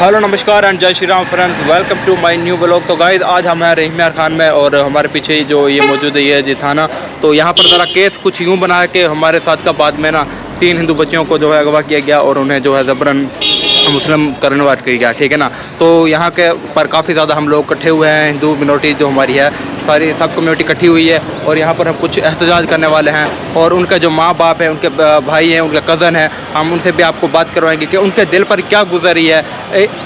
Hello नमस्कार and जय Shri Ram friends, welcome to my new blog. तो गाइस आज हम हैं रहीम यार खान में और हमारे पीछे ही जो ये मौजूद है ये जी थाना। तो यहाँ पर ज़रा केस कुछ यूँ बना के हमारे साथ का बाद में ना 3 हिंदू बच्चियों को जो है अगवा किया गया और उन्हें जो है ज़बरन मुस्लिम कन्वर्ट किया गया, ठीक है ना। तो यहाँ के पर काफ़ी ज़्यादा हम लोग इकट्ठे हुए हैं, हिंदू मिनोरिटी जो हमारी है सारी सब कम्युनिटी इकट्ठी हुई है और यहाँ पर हम कुछ एहतजाज करने वाले हैं। और उनके जो माँ बाप हैं, उनके भाई हैं, उनके कज़न हैं, हम उनसे भी आपको बात करवाएंगे कि उनके दिल पर क्या गुजरी है।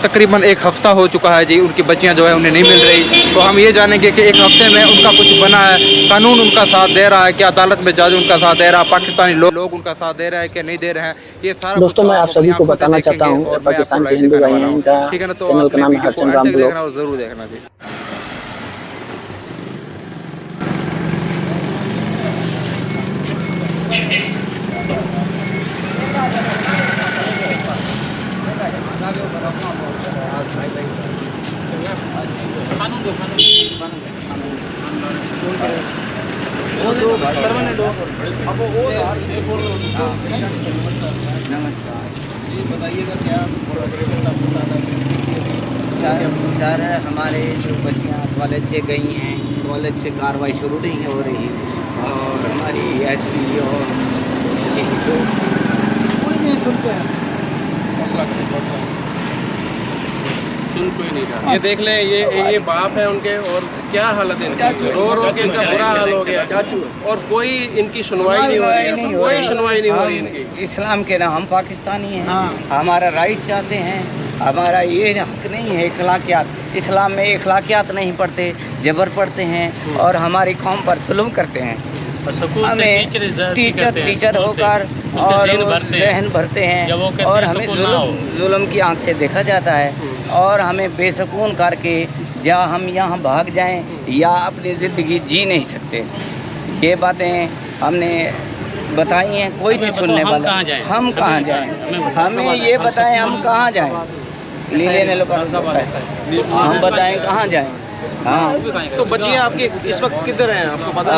तकरीबन 1 हफ्ता हो चुका है जी, उनकी बच्चियाँ जो है उन्हें नहीं मिल रही। तो हम ये जानेंगे कि 1 हफ्ते में उनका कुछ बना है, कानून उनका साथ दे रहा है क्या, अदालत में जज उनका साथ दे रहा है, पाकिस्तानी लोग उनका साथ दे रहे हैं कि नहीं दे रहे हैं। ये सारा दोस्तों मैं आप सभी को बताना चाहता हूँ पाकिस्तान के हिंदू भाई हैं, इनका ठीक है ना। तो चैनल का नाम है हरचंद राम ब्लॉग। और ज़रूर देखना जी। बताइएगा क्या सर, हमारे जो बच्चियाँ कॉलेज से गई हैं, कॉलेज से कार्रवाई शुरू नहीं हो रही और हमारी एसपी और कोई नहीं सुनते हैं, सुन कोई नहीं रहा। ये देख ले, ये बाप है उनके और क्या हालत है इनकी, रो रो के इनका बुरा हाल हो गया और कोई इनकी सुनवाई नहीं हो रही है, कोई सुनवाई नहीं हो रही इनकी। इस्लाम के ना हम पाकिस्तानी हैं, हमारा राइट चाहते हैं, हमारा ये हक नहीं है इखलाकियात। इस्लाम में इखलाकियात नहीं पढ़ते, जबर पढ़ते हैं और हमारी कौम पर जुल्म करते हैं। हमें टीचर होकर और जहन भरते हैं और हमें जुल्म की आंख से देखा जाता है और हमें बेसकून करके या हम यहाँ भाग जाएं या अपनी ज़िंदगी जी नहीं सकते। ये बातें हमने बताई हैं, कोई नहीं सुनने वाला। हम कहाँ जाएं? हमें ये बताएं हम कहाँ जाएं? लेने लोग हम बताएं कहाँ जाएं? हाँ, तो बच्चियाँ आपकी इस वक्त किधर हैं, आपको पता?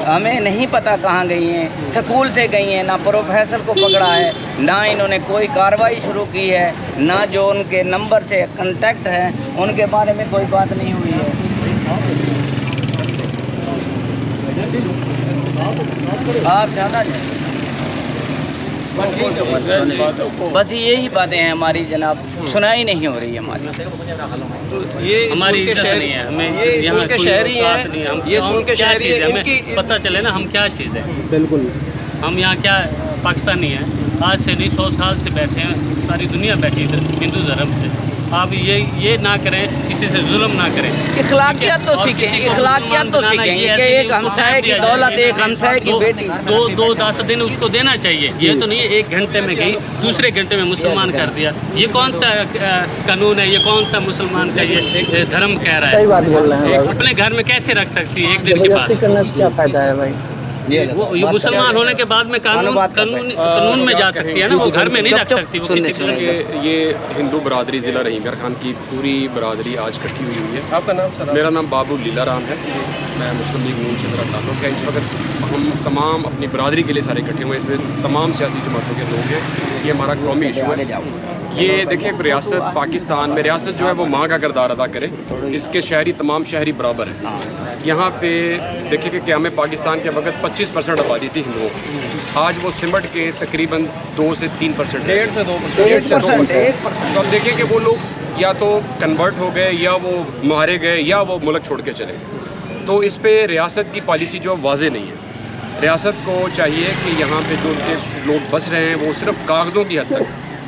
हमें नहीं पता कहाँ गई हैं। स्कूल से गई हैं, ना प्रोफेसर को पकड़ा है, ना इन्होंने कोई कार्रवाई शुरू की है, ना जो उनके नंबर से कांटेक्ट है उनके बारे में कोई बात नहीं हुई है। आप ज़्यादा बस यही बातें हैं हमारी जनाब, सुनाई नहीं हो रही हमारी। ये हमारी इज्जत नहीं है, हमें ये यहाँ के शहरी हैं, ये सुन के शहरी है, हमें पता चले ना हम क्या चीज़ है। बिल्कुल, हम यहाँ क्या पाकिस्तानी हैं, आज से नहीं 100 साल से बैठे हैं, सारी दुनिया बैठी है हिंदू धर्म से। आप ये ना करें, किसी से जुल्म ना करें, इखलाकियात तो सीखें, इखलाकियात तो सीखेंगे कि एक हमसाये की दौलत, एक हमसाये की बेटी। 2-10 दिन उसको देना चाहिए। ये तो नहीं 1 घंटे में गई, दूसरे घंटे में मुसलमान कर दिया। ये कौन सा कानून है? ये कौन सा मुसलमान का ये धर्म कह रहा है? सही बात बोल रहे हैं। अपने घर में कैसे रख सकती है 1 दिन के बाद? जबरदस्ती करने से क्या फायदा है भाई? ये मुसलमान होने के बाद में कानून में जा सकती है ना, वो घर में नहीं रख सकती। वो किसी किस्म की ये हिंदू बरादरी ज़िला रहीम यार खान की पूरी बरादरी आज इकट्ठी हुई है। आपका नाम सर? मेरा नाम बाबू लीला राम है, मैं मुस्लिम लीग नून से मेरा ताल्लुक़ है। इस वक्त हम तमाम अपनी बरादरी के लिए सारे इकट्ठे हुए हैं, इसमें तमाम सियासी जमातों के लोग हैं। ये हमारा कौमी इशू है। ये देखिए, रियासत पाकिस्तान में रियासत जो है वो माँ का किरदार अदा करे, इसके शहरी तमाम शहरी बराबर हैं। यहाँ पे देखिए कि क्या में पाकिस्तान के वक्त 25% आबादी थी हिंदुओं की, आज वो सिमट के तकरीबन 2 से 3%, 1.5 से 2%। तो अब देखिए कि वो लोग या तो कन्वर्ट हो गए या वो मारे गए या वो मुल्क छोड़ के चले गए। तो इस पे रियासत की पॉलिसी जो वाज़े नहीं है। रियासत को चाहिए कि यहाँ पे जो उनके लोग बस रहे हैं वो सिर्फ कागज़ों की हद तक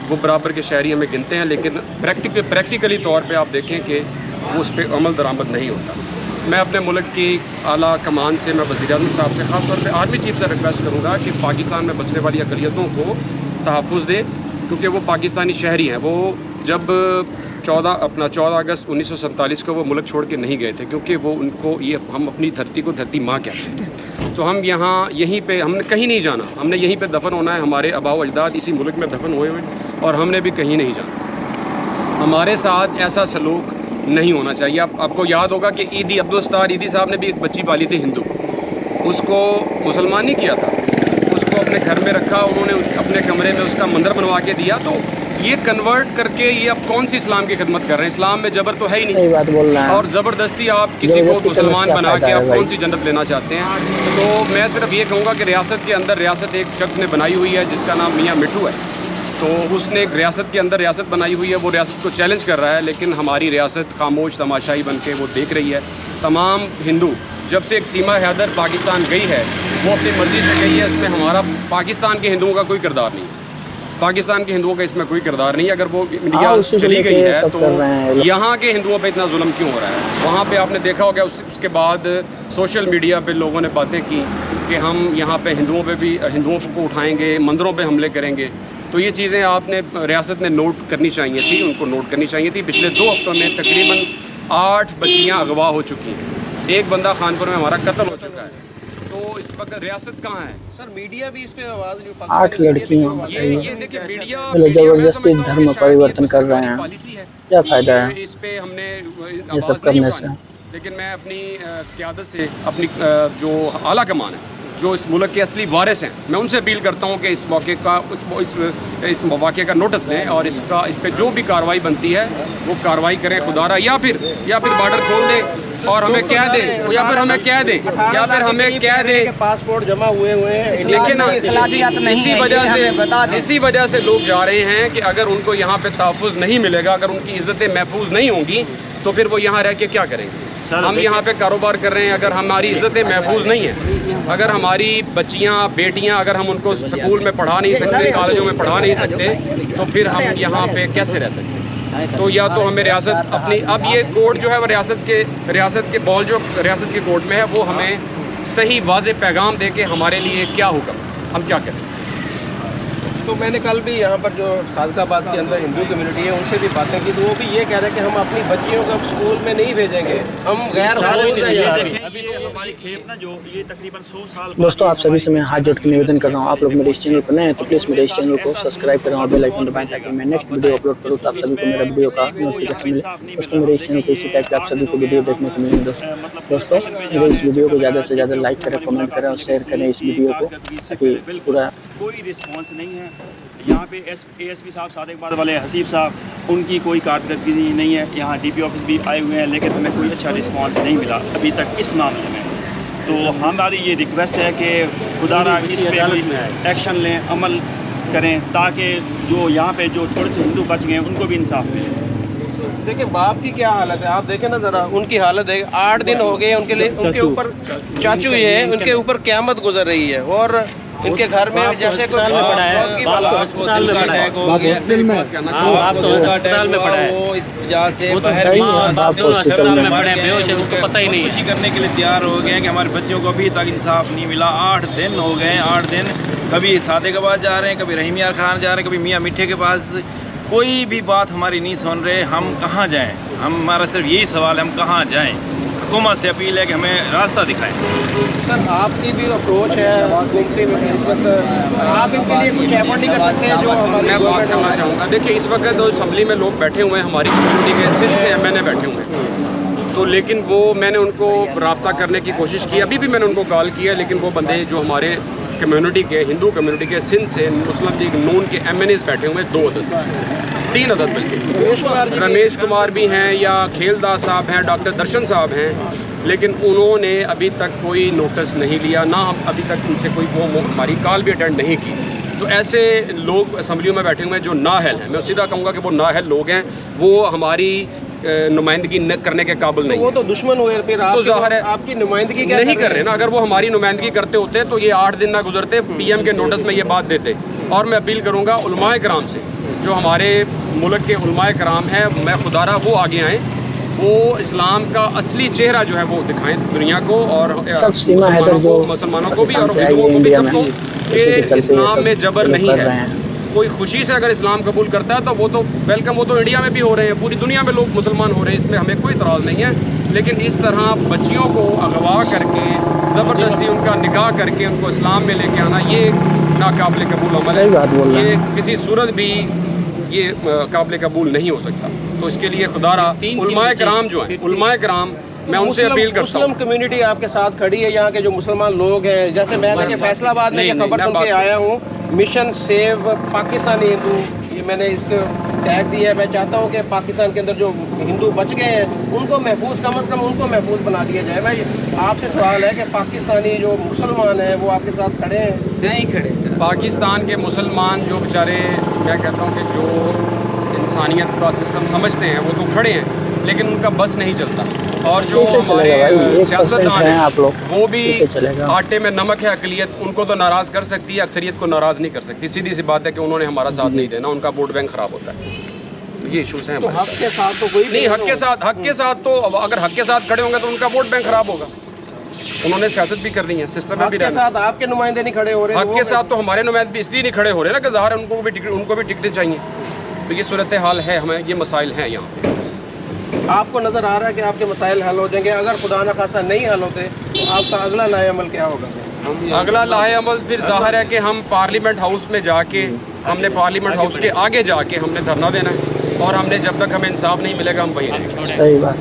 वो बराबर के शहरी हमें गिनते हैं, लेकिन प्रैक्टिकली तौर पे आप देखें कि वो उस पर अमल दरामद नहीं होता। मैं अपने मुल्क की आला कमान से, मैं वज़ीर-ए-आज़म साहब से ख़ास तौर पे आर्मी चीफ से रिक्वेस्ट करूँगा कि पाकिस्तान में बसने वाली अक़लियतों को तहफ़्फ़ुज़ दे, क्योंकि वो पाकिस्तानी शहरी हैं। वो जब 14 अगस्त 1947 को वो मुल्क छोड़ के नहीं गए थे, क्योंकि वो उनको ये हम अपनी धरती को धरती माँ कहते हैं। तो हम यहाँ यहीं पे, हमने कहीं नहीं जाना, हमने यहीं पे दफन होना है। हमारे आबाओ अजदाद इसी मुल्क में दफन हुए और हमने भी कहीं नहीं जाना। हमारे साथ ऐसा सलूक नहीं होना चाहिए। आपको याद होगा कि ईदी अब्दुल ईदी साहब ने भी एक बच्ची पाली थी हिंदू, उसको मुसलमान नहीं किया था, उसको अपने घर में रखा, उन्होंने अपने कमरे में उसका मंदिर बनवा के दिया। तो ये कन्वर्ट करके ये अब कौन सी इस्लाम की खिदमत कर रहे हैं? इस्लाम में जबर तो है ही सही नहीं, बात बोल रहे हैं। और ज़बरदस्ती आप किसी को ज़बरदस्ती करने से मुसलमान क्या बना फायदा के है आप भाई? कौन सी जन्नत लेना चाहते हैं? तो मैं सिर्फ ये कहूँगा कि रियासत के अंदर रियासत एक शख्स ने बनाई हुई है जिसका नाम मियाँ मिट्ठू है। तो उसने एक रियासत के अंदर रियासत बनाई हुई है, वो रियासत को चैलेंज कर रहा है, लेकिन हमारी रियासत खामोश तमाशाई बन के वो देख रही है। तमाम हिंदू जब से एक सीमा हैदर पाकिस्तान गई है वो अपनी मर्ज़ी से गई है, इसमें हमारा पाकिस्तान के हिंदुओं का कोई किरदार नहीं है। पाकिस्तान के हिंदुओं का इसमें कोई किरदार नहीं है। अगर वो इंडिया उसी को चली गई लेके है सब कर रहे हैं तो लोग। यहाँ के हिंदुओं पे इतना जुल्म क्यों हो रहा है? वहाँ पे आपने देखा होगा उसके बाद सोशल मीडिया पे लोगों ने बातें की कि हम यहाँ पे हिंदुओं को उठाएंगे, मंदिरों पे हमले करेंगे। तो ये चीज़ें आपने रियासत ने नोट करनी चाहिए थी, उनको नोट करनी चाहिए थी। पिछले 2 हफ्तों में तकरीबन 8 बच्चियाँ अगवा हो चुकी हैं, एक बंदा खानपुर में हमारा कत्ल हो चुका है। तो इस वक्त रियासत कहाँ है? सर मीडिया भी इस पे आवाज नहीं 8 लड़कियाँ ये देखिए मीडिया जबरदस्ती धर्म परिवर्तन कर रहे हैं, क्या फायदा है इस पे हमने ये सब करने से? लेकिन मैं अपनी क़यादत से अपनी जो आला कमान है, जो इस मुल्क के असली वारिस हैं, मैं उनसे अपील करता हूँ कि इस मौके का इस वाक़े का नोटिस लें और इस पर जो भी कार्रवाई बनती है वो कार्रवाई करें खुदारा, या फिर बॉर्डर खोल दें और हमें कह दें, या फिर हमें कह दें पासपोर्ट जमा हुए हैं। लेकिन इसी वजह से लोग जा रहे हैं कि अगर उनको यहाँ पे तहफ़्फ़ुज़ नहीं मिलेगा, अगर उनकी इज़्ज़तें महफूज नहीं होंगी तो फिर वो यहाँ रह के क्या करेंगे? हम यहाँ पे कारोबार कर रहे हैं, अगर हमारी इज़्ज़तें महफूज नहीं हैं, अगर हमारी बच्चियाँ बेटियाँ अगर हम उनको स्कूल में पढ़ा नहीं सकते, कॉलेजों में पढ़ा नहीं सकते, तो फिर हम यहाँ पे कैसे रह सकते? तो या तो हमें रियासत अपनी, अब ये कोर्ट जो है वो रियासत के बॉल जो रियासत के कोर्ट में है, वो हमें सही वाज़ेह पैगाम दे के हमारे लिए क्या हुक्म, हम क्या करें? तो मैंने कल भी यहाँ पर जो सादकाबाद के अंदर हिंदू कम्युनिटी है उनसे भी बातें की, तो वो भी ये कह रहे हैं कि हम अपनी बच्चियों को स्कूल में नहीं भेजेंगे, हम गैर हमारी खेप ना जो ये तकरीबन 100 साल। दोस्तों, आप सभी से मैं हाथ जोड़ के निवेदन कर रहा हूँ, आप लोग मेरे इस चैनल पर नए हैं तो प्लीज़ मेरे इस चैनल को सब्सक्राइब करें और बेल आइकन दबाएं ताकि मैं नेक्स्ट वीडियो अपलोड करूँ तो आप सभी को मेरा वीडियो का नोटिफिकेशन मिले। दोस्तों, मेरे इस चैनल पर इसी टाइप के आप सभी को वीडियो देखने को मिलेंगे। दोस्तों, मेरे इस वीडियो को ज़्यादा से ज़्यादा लाइक करें, कमेंट करें और शेयर करें इस वीडियो को, ताकि पूरा कोई रिस्पॉन्स नहीं है। यहाँ पे ASP साहब सादिकबाद वाले हसीब साहब, उनकी कोई कारकर्दगी नहीं है। यहाँ DP ऑफिस भी आए हुए हैं, लेकिन हमें कोई अच्छा रिस्पॉन्स नहीं मिला अभी तक इस मामले में। तो हमारी ये रिक्वेस्ट है कि खुदारा इस पे कोई एक्शन लें, अमल करें, ताकि जो यहाँ पे जो थोड़े से हिंदू बच गए हैं उनको भी इंसाफ मिले। देखिए बाप की क्या हालत है, आप देखें ना ज़रा उनकी हालत है। 8 दिन हो गए उनके लिए, उनके ऊपर चाचू ये है, उनके ऊपर क़यामत गुजर रही है और इनके घर में जैसे कोई हॉस्पिटल में पड़ा है, हॉस्पिटल में आप तो हॉस्पिटल में पड़ा है, वो इस वजह से वो तो बाहर बाप दोनों अस्पताल में पड़े हैं, बेहोश है, उसको पता ही नहीं है। खुशी करने के लिए तैयार हो गए हैं कि हमारे बच्चों को अभी तक इंसाफ नहीं मिला। 8 दिन हो गए, 8 दिन कभी सादिकाबाद जा रहे हैं, कभी रहीम यार खान जा रहे हैं, कभी मियाँ मिट्ठे के पास, कोई भी बात हमारी नहीं सुन रहे। हम कहाँ जाएँ? हमारा सिर्फ यही सवाल है, हम कहाँ जाएँ? हुकूमत से अपील है कि हमें रास्ता दिखाएं। सर आपकी भी अप्रोच है हुकूमती में, आप इनके लिए कुछ एफर्ट नहीं कर सकते हैं जो हमारे मैं बात करना चाहूँगा। देखिए इस वक्त तो असम्बली में लोग बैठे हुए हैं, हमारी कम्युनिटी के सिंध से MNA बैठे हुए हैं, तो लेकिन वो मैंने उनको रब्ता करने की कोशिश की, अभी भी मैंने उनको कॉल किया, लेकिन वो बंदे जो हमारे कम्युनिटी के हिंदू कम्युनिटी के सिंध से मुस्लिम लीग नून के MNAs बैठे हुए हैं, 2 अदद 3 अदद बल्कि रमेश कुमार भी हैं या खेलदास साहब हैं, डॉक्टर दर्शन साहब हैं, लेकिन उन्होंने अभी तक कोई नोटिस नहीं लिया, ना हम अभी तक उनसे कोई वो हमारी कॉल भी अटेंड नहीं की। तो ऐसे लोग असम्बलियों में बैठे हुए हैं जो नाअहल हैं, मैं सीधा कहूँगा कि वो नाअहल लोग हैं, वो हमारी नुमाइंदगी न करने के काबिल नहीं। वो तो दुश्मन हुए, फिर तो ज़ाहिर है आपकी नुमाइंदगी क्या नहीं कर रहे ना। अगर वो हमारी नुमाइंदगी करते होते तो ये 8 दिन ना गुजरते, PM के नोटिस में ये बात देते। और मैं अपील करूँगा उलमाए कराम से, जो हमारे मुल्क के उलमाए कराम हैं, मैं खुदारा वो आगे आएँ, वो इस्लाम का असली चेहरा जो है वो दिखाएं दुनिया को, और मुसलमानों को भी और हिंदुओं को भी, सबको, कि इस्लाम में जबर नहीं है। कोई खुशी से अगर इस्लाम कबूल करता है तो वो तो वेलकम, वो तो इंडिया में भी हो रहे हैं, पूरी दुनिया में लोग मुसलमान हो रहे हैं, इसमें हमें कोई इतराज़ नहीं है। लेकिन इस तरह बच्चियों को अगवा करके ज़बरदस्ती उनका निकाह करके उनको इस्लाम में लेके आना, ये नाकाबिल कबूल अमल है, ये किसी सूरत भी ये काबिल कबूल नहीं हो सकता। तो इसके लिए खुदारा उलमाए कराम जो हैं, उलमाए कराम, मैं उनसे अपील करता हूँ। मुस्लिम कम्युनिटी आपके साथ खड़ी है, यहाँ के जो मुसलमान लोग हैं, जैसे मैं देखिए फैसलाबाद में खबर सुन के आया हूँ, मिशन सेव पाकिस्तानी हिंदू ये मैंने इसको टैग दिया है। मैं चाहता हूँ कि पाकिस्तान के अंदर जो हिंदू बच गए हैं उनको महफूज, कम अज़ कम उनको महफूज बना दिया जाए। मैं आपसे सवाल है कि पाकिस्तानी जो मुसलमान हैं वो आपके साथ खड़े हैं? नहीं खड़े। पाकिस्तान के मुसलमान जो बेचारे, मैं कहता हूँ कि जो इंसानियत का सिस्टम समझते हैं वो तो खड़े हैं, लेकिन उनका बस नहीं चलता। और जो हमारे सियासतदान हैं आप लोग, वो भी चलेगा। आटे में नमक है अकलियत, उनको तो नाराज़ कर सकती है, अक्सरियत को नाराज़ नहीं कर सकती। सीधी सी बात है कि उन्होंने हमारा साथ नहीं देना, उनका वोट बैंक ख़राब होता है। तो ये इशूज़ हैं हमारे। हक के साथ तो कोई नहीं, हक के साथ तो अगर हक के साथ खड़े होंगे तो उनका वोट बैंक ख़राब होगा। उन्होंने सियासत भी करनी है, सिस्टम में भी रहना है। साथ आपके नुमाइंदे नहीं खड़े हो रहे। हक के साथ तो हमारे नुमाइंदे भी इसलिए नहीं खड़े हो रहे ना कि ज़ाहिर है उनको भी टिकटें चाहिए। तो ये सूरत हाल है, हमें ये मसाइल हैं यहाँ पे। आपको नज़र आ रहा है कि आपके मसाइल हल हो जाएंगे? अगर खुदा न खासा नहीं हल होते तो आपका अगला लाए अमल क्या होगा? अगला लाए अमल फिर ज़ाहिर है कि हम पार्लियामेंट हाउस में जाके, हमने पार्लियामेंट हाउस के आगे जाके हमने धरना देना है, और हमने जब तक हमें इंसाफ नहीं मिलेगा हम वहीं रहेंगे। सही बात।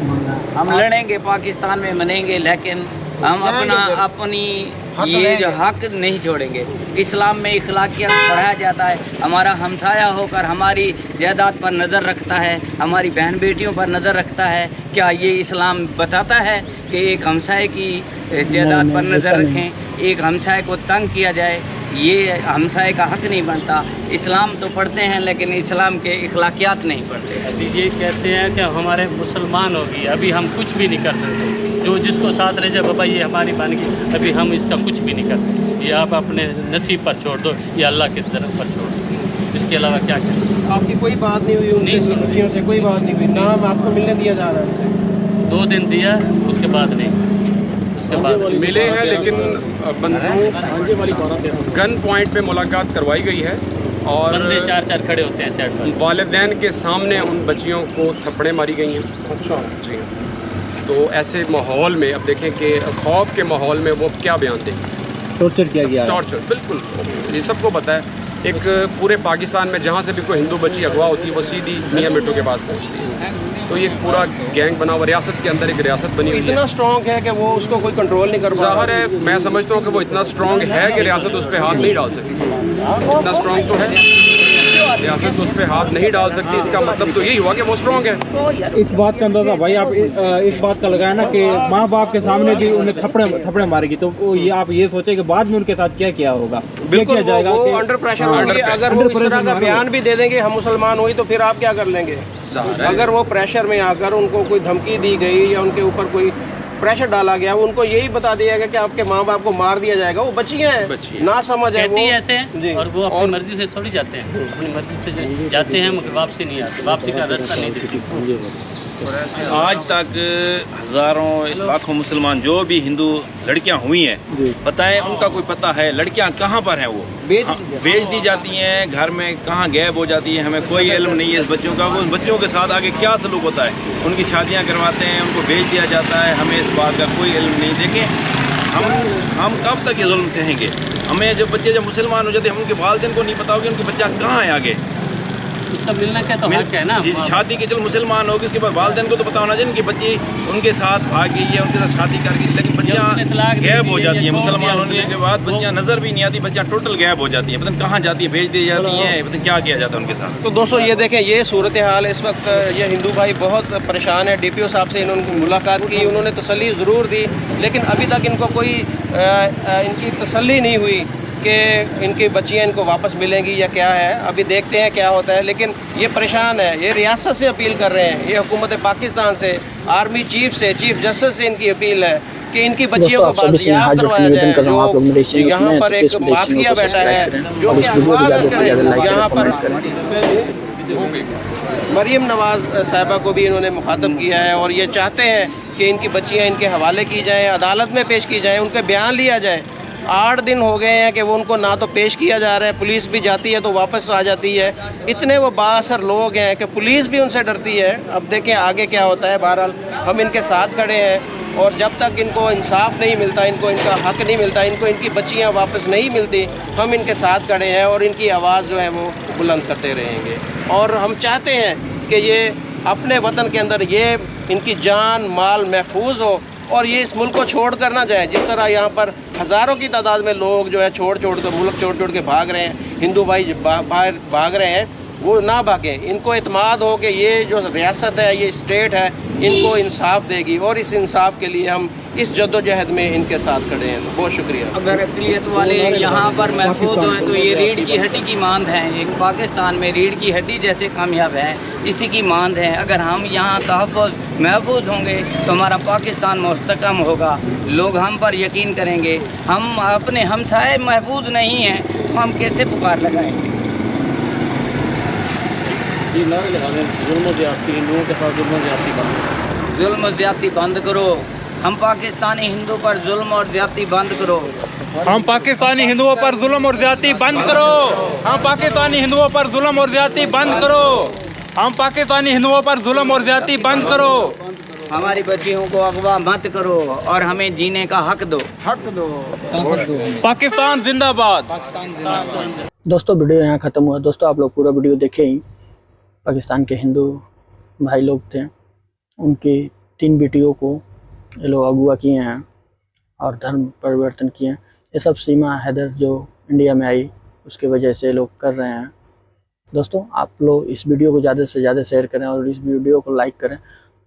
हम लड़ेंगे, पाकिस्तान में मनेंगे, लेकिन हम अपनी ये जो हक नहीं छोड़ेंगे। इस्लाम में इखलाकियत पढ़ाया जाता है। हमारा हमसाया होकर हमारी जायदाद पर नज़र रखता है, हमारी बहन बेटियों पर नज़र रखता है। क्या ये इस्लाम बताता है कि एक हमसाए की जायदाद पर नज़र रखें, एक हमसाए को तंग किया जाए? ये हमसाए का हक नहीं बनता। इस्लाम तो पढ़ते हैं लेकिन इस्लाम के इखलाकियात नहीं पढ़ते। अभी ये कहते हैं कि हमारे मुसलमान होगी, अभी हम कुछ भी नहीं कर सकते। जो जिसको साथ रह जाए बाबा ये हमारी बन गई, अभी हम इसका कुछ भी नहीं करते। ये आप अपने नसीब पर छोड़ दो, ये अल्लाह की तरफ पर छोड़ दो, इसके अलावा क्या करें? आपकी कोई बात नहीं हुई उनसे? बच्चियों से कोई बात नहीं हुई? नाम आपको मिलने दिया जा रहा है? 2 दिन दिया, उसके बाद नहीं। उसके बाद मिले हैं, लेकिन बंदूक गन पॉइंट पे मुलाकात करवाई गई है और बंदे 4-4 खड़े होते हैं सेट पर। वालिदैन के सामने उन बच्चियों को थप्पड़ें मारी गई हैं। अच्छा जी। तो ऐसे माहौल में अब देखें कि खौफ के माहौल में वो क्या बयान दें। टॉर्चर किया गया है। टॉर्चर, बिल्कुल, ये सबको पता है। एक पूरे पाकिस्तान में जहाँ से भी कोई हिंदू बच्ची अगवा होती है वो सीधी मियाँ मिट्टू के पास पहुँचती है। तो ये पूरा गैंग बना हुआ, रियासत के अंदर एक रियासत बनी हुई है। इतना स्ट्रॉन्ग है कि वो उसको कोई कंट्रोल नहीं कर पा रहा। ज़ाहिर है, मैं समझता हूँ कि वो इतना स्ट्रॉन्ग है कि रियासत उस पर हाथ नहीं डाल सकती। इतना स्ट्रॉन्ग तो है, रियासत उस पर हाथ नहीं डाल सकती। इसका मतलब तो यही हुआ कि वो स्ट्रॉन्ग है। इस बात का अंदाजा भाई आप इस बात का लगाया ना कि माँ बाप के सामने भी उन्हें थप्पड़े मारेगी, तो ये आप ये सोचे कि बाद में उनके साथ क्या किया होगा, क्या किया जाएगा? वो अंडर प्रेशर होंगे। अगर वो इस तरह का बयान भी दे देंगे हम मुसलमान हुई, तो फिर आप क्या कर लेंगे? अगर वो प्रेशर में आकर उनको कोई धमकी दी गई या उनके ऊपर कोई प्रेशर डाला गया, उनको यही बता दिया गया कि आपके माँ बाप को मार दिया जाएगा, वो बच्चियाँ हैं, ना समझ है वो ऐसे हैं, और वो अपनी मर्जी से थोड़ी जाते हैं, अपनी मर्जी से जाते हैं मगर वापसी नहीं आते, वापसी का रास्ता नहीं देते। आज तक हज़ारों लाखों मुसलमान जो भी हिंदू लड़कियां हुई हैं, बताएं उनका कोई पता है? लड़कियां कहाँ पर हैं? वो बेच दी जाती हैं, घर में कहाँ गायब हो जाती हैं, हमें कोई इल्म नहीं है इस बच्चों का। वो बच्चों के साथ आगे क्या सलूक होता है? उनकी शादियाँ करवाते हैं, उनको बेच दिया जाता है, हमें इस बात का कोई इल्म नहीं। देखें हम कब तक ये जुल्म सहेंगे? हमें जब मुसलमान हो जाते हैं, हम उनके वालिदैन को नहीं पता होगी उनके बच्चा कहाँ है आगे। उसका मिलना क्या तो हक है ना। शादी के चल मुसलमान होगी, उसके बाद वालिदैन को तो पता होना चाहिए कि बच्ची उनके साथ भाग गई है, उनके साथ शादी कर गई, लेकिन बच्चियाँ गायब हो जाती है। मुसलमान होने के बाद बच्चियाँ नज़र भी नहीं आती, बच्चियाँ टोटल गायब हो जाती है, पता नहीं कहाँ जाती है, भेज दी जाती हैं, पता नहीं क्या किया जाता है उनके साथ। तो दोस्तों ये देखें, ये सूरत हाल इस वक्त। ये हिंदू भाई बहुत परेशान है। DPO साहब से इन्होंने मुलाकात की, उन्होंने तसल्ली ज़रूर दी, लेकिन अभी तक इनको कोई इनकी तसल्ली नहीं हुई कि इनकी बच्चियां इनको वापस मिलेंगी या क्या है। अभी देखते हैं क्या होता है, लेकिन ये परेशान है। ये रियासत से अपील कर रहे हैं, ये हुकूमत पाकिस्तान से, आर्मी चीफ से, चीफ जस्टिस से इनकी अपील है कि इनकी बच्चियों को बाजियाब करवाया जाए। जो यहाँ पर एक माफिया बैठा है जो कि यहाँ पर मरीम नवाज़ साहिबा को भी इन्होंने मुखातब किया है और ये चाहते हैं कि इनकी बच्चियाँ इनके हवाले की जाएँ, अदालत में पेश की जाएँ, उनके बयान लिया जाए। 8 दिन हो गए हैं कि वो उनको ना तो पेश किया जा रहा है, पुलिस भी जाती है तो वापस आ जाती है। इतने वो बाअसर लोग हैं कि पुलिस भी उनसे डरती है। अब देखें आगे क्या होता है। बहरहाल हम इनके साथ खड़े हैं और जब तक इनको इंसाफ नहीं मिलता, इनको इनका हक नहीं मिलता, इनको इनकी बच्चियाँ वापस नहीं मिलती, हम इनके साथ खड़े हैं और इनकी आवाज़ जो है वो बुलंद करते रहेंगे। और हम चाहते हैं कि ये अपने वतन के अंदर ये इनकी जान माल महफूज हो और ये इस मुल्क को छोड़ कर ना जाए। जिस तरह यहाँ पर हज़ारों की तादाद में लोग जो है छोड़ कर मुल्क छोड़ के भाग रहे हैं, हिंदू भाई बाहर भाग रहे हैं, वो ना भागें। इनको इत्माद हो कि ये जो रियासत है, ये स्टेट है, इनको इंसाफ देगी और इस इंसाफ के लिए हम इस जद्दोजहद में इनके साथ खड़े हैं। बहुत शुक्रिया। अगर अक़लियत वाले यहाँ पर महफूज हैं तो ये रीढ़ की हड्डी की मांद है। एक पाकिस्तान में रीढ़ की हड्डी जैसे कामयाब है, इसी की मांद है। अगर हम यहाँ तहफ़्फ़ुज़ महफूज होंगे तो हमारा पाकिस्तान मुस्तकम होगा, लोग हम पर यकीन करेंगे। हम अपने हमसाए महफूज नहीं हैं तो हम कैसे पुकार लगाएंगे। जुल्म ज़्यादती बंद करो। हम पाकिस्तानी हिंदू पर जुल्म और ज़्यादती बंद करो। हम पाकिस्तानी हिंदुओं पर जुल्म और ज़्यादती बंद करो। हम पाकिस्तानी हिंदुओं पर जुल्म और ज़्यादती बंद करो। हम पाकिस्तानी हिंदुओं पर जुल्म और ज़्यादती बंद करो। हमारी बच्चियों को अगवा मत करो और हमें जीने का हक दो। पाकिस्तान जिंदाबाद। दोस्तों वीडियो यहाँ ख़त्म हुआ। दोस्तों आप लोग पूरा वीडियो देखे ही। पाकिस्तान के हिंदू भाई लोग थे, उनकी 3 बेटियों को ये लोग अगवा किए हैं और धर्म परिवर्तन किए हैं। ये सब सीमा हैदर जो इंडिया में आई उसके वजह से लोग कर रहे हैं। दोस्तों आप लोग इस वीडियो को ज़्यादा से ज़्यादा शेयर करें और इस वीडियो को लाइक करें।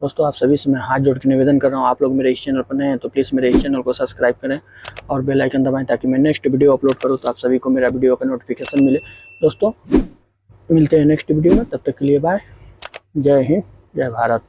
दोस्तों आप सभी से मैं हाथ जोड़ के निवेदन कर रहा हूँ, आप लोग मेरे इस चैनल पर नए हैं तो प्लीज़ मेरे इस चैनल को सब्सक्राइब करें और बेल आइकन दबाएं ताकि मैं नेक्स्ट वीडियो अपलोड करूँ तो आप सभी को मेरा वीडियो का नोटिफिकेशन मिले। दोस्तों मिलते हैं नेक्स्ट वीडियो में, तब तक के लिए बाय। जय हिंद, जय भारत।